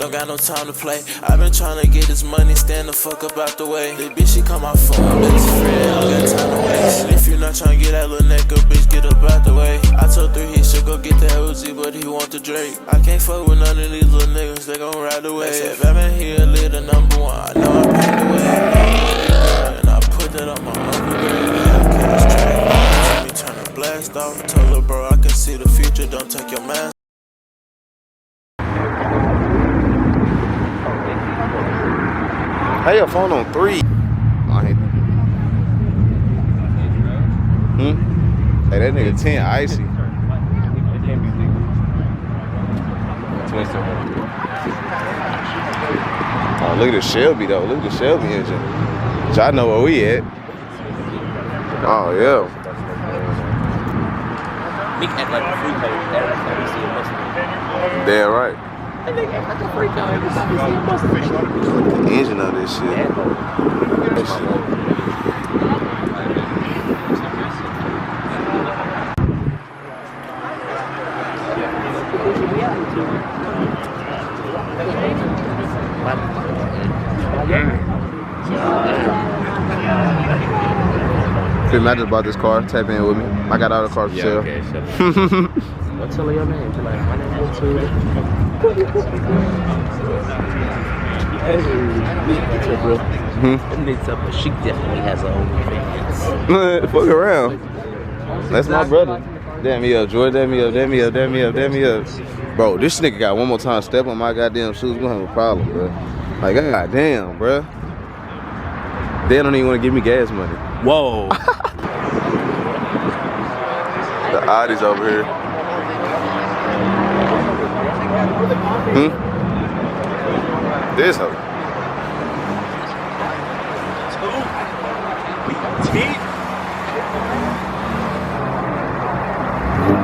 don't got no time to play. I been trying to get this money, stand the fuck up out the way. This bitch, she call my phone, best friend, I don't got time to waste. And if you not trying to get that little neck up, bitch, get up out the way. I told 3 he should go get that Uzi, but he want the Drake. I can't fuck with none of these little niggas, they gon' ride the way. Said Batman, he a little number 1, I know I paved the way. And I put that on my uncle grave. Cash track, me turn the blast off. Told her, bro, I can see the future, don't take your mask. How your phone on 3? Hey, that nigga 10 icy. Oh, look at the Shelby though. Look at the Shelby engine. Y'all know where we at. Oh yeah. Nick act like a freak every time we see a Mustang. Damn right. That nigga act like a freak every time we see a Mustang. Look at the engine of this shit. That shit. I just bought this car. Tap in with me. I got all the cars for sale. Okay, shut up. What's your name? Like, my name is she definitely has her own fans. Fuck around. That's my brother. Damn me up, Jordan. Damn me up, damn me up, damn me up, damn me up. Bro, this nigga got one more time step on my goddamn shoes. We're gonna have a problem, bro. Like, goddamn, bro. They don't even want to give me gas money. Whoa. The Audis over here. This hoe.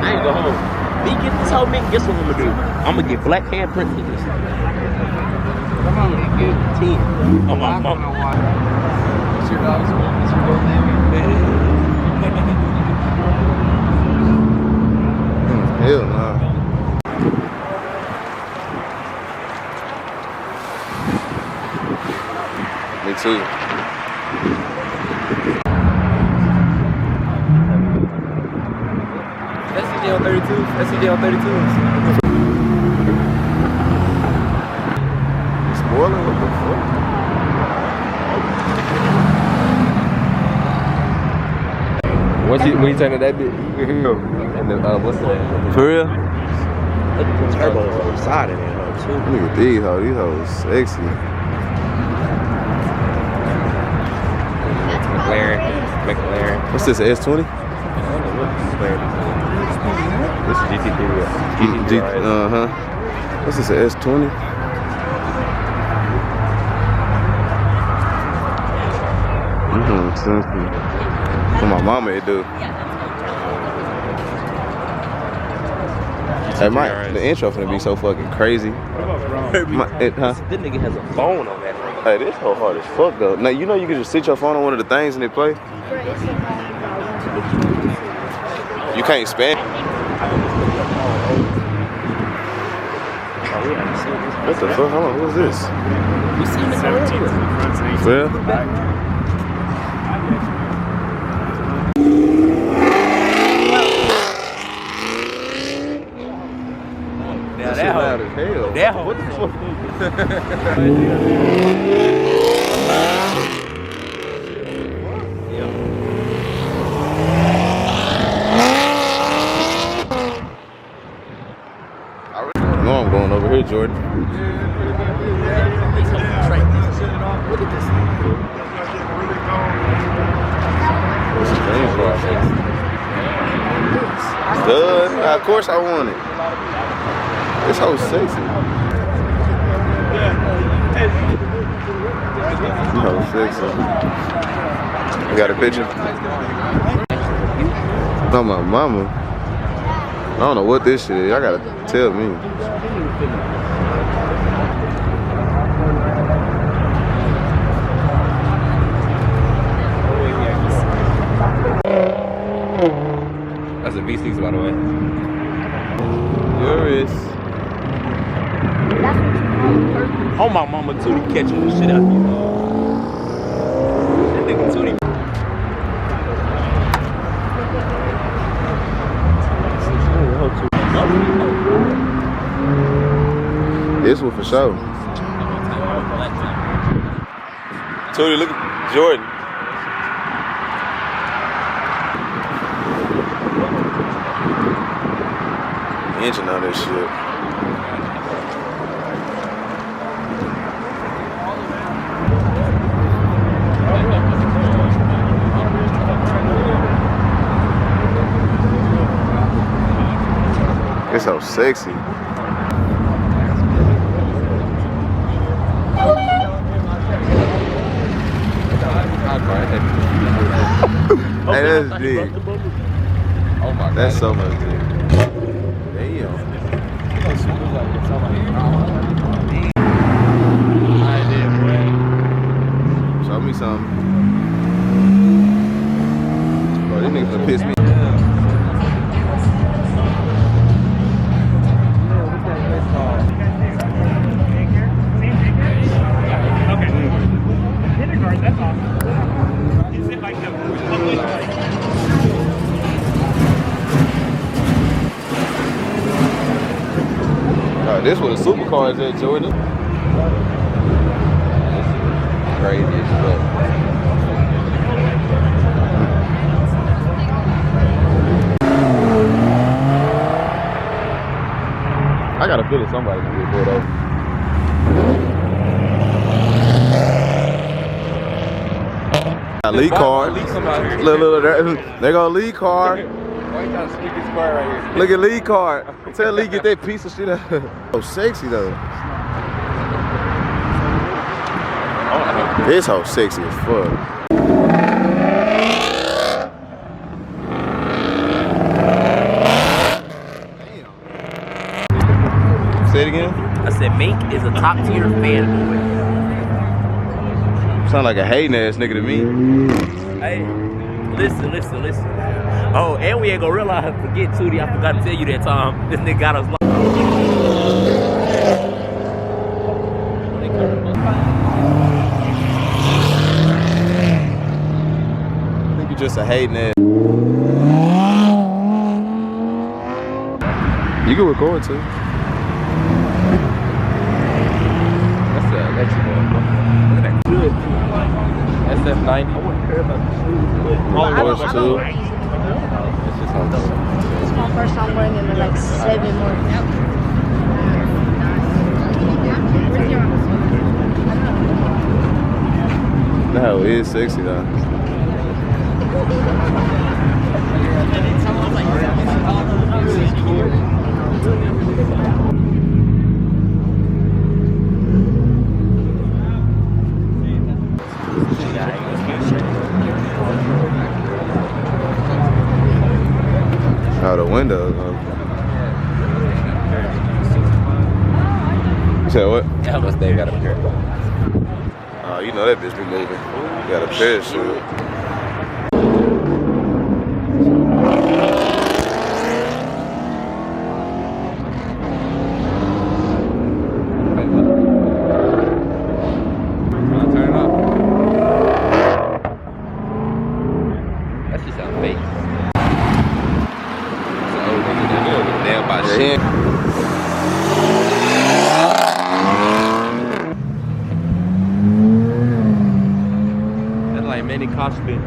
I ain't go home. Me get this whole man, guess what I'm gonna do? I'm gonna get black handprint for this. I'm gonna get 10. Oh my mama. What's your dog's name? What's your dog's name? Hell nah. Me too. That's CJ on 32. That's CJ on 32. Spoiling? What the fuck? When you turn to that bit, and then what's that? For real? Look at the turbos on the side of that too. Look at these hoes. These hoes sexy. McLaren. What's this, S20? This is GTP. Uh-huh. What's this, S20? For my mama, it do. Hey, the intro finna be so fucking crazy. This nigga has a phone on that thing. Hey, this whole hard as fuck though. Now you know you can just sit your phone on one of the things and it play. You can't spam. What the fuck? Hold on, what's this? We seen this already. Well. That loud as hell. That what the fuck? No, I'm going over here, Jordan. Look at this. What's the name for? Good. Of course I want it. This hoe's sexy. This hoe's sexy. You got a picture? No, my mama. I don't know what this shit is. I gotta tell me. That's a V6, by the way. Yours. Oh my mama, Tootie catching the shit out of you. That nigga Tootie. This one for sure. Tootie, look at Jordan. Engine on this shit. It's so sexy. Hey, that's big. Oh my god. That's so much big. Damn. Show me something. Bro, this nigga gonna piss me. This where the supercar is at, Jordan. Crazy as fuck. I got a feeling somebody's gonna get pulled over. Lead car. Look, there go lead car. Why you trying to sneak his car right here? Look at lead car. Tell Lee get that piece of shit out. So sexy though. This hoe sexy as fuck. Damn. Say it again. I said Mink is a top tier fanboy. Sound like a hating ass nigga to me. Hey, listen. Oh, and we ain't gonna realize, forget Tootie, I forgot to tell you that time. This nigga got us locked. I think you're just a hating ass. You can record too. That's a electric one. Look at that good. SF90. I wouldn't care about this. Horse too. It's just on those. It's my first time wearing it in like 7 months. No, it is sexy though. Out the window. You said what? Yeah, but they got a pair. Oh, you know that bitch be moving. You got a parachute. Turn it off. That shit sound fake. Damn about shit. That's like many cospin.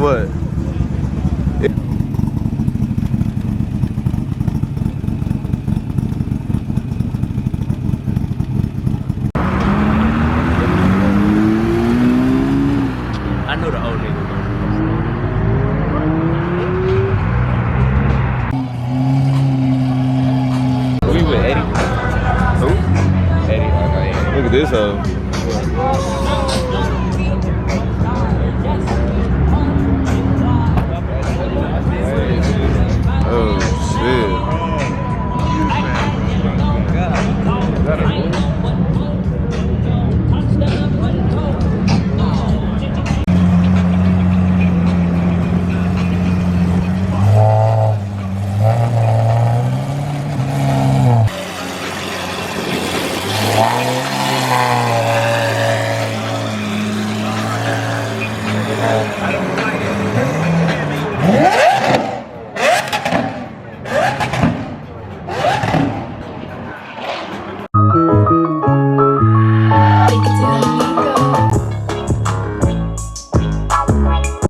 What? I know the old nigga. We with Eddie. Who? Eddie, okay. Look at this hoe.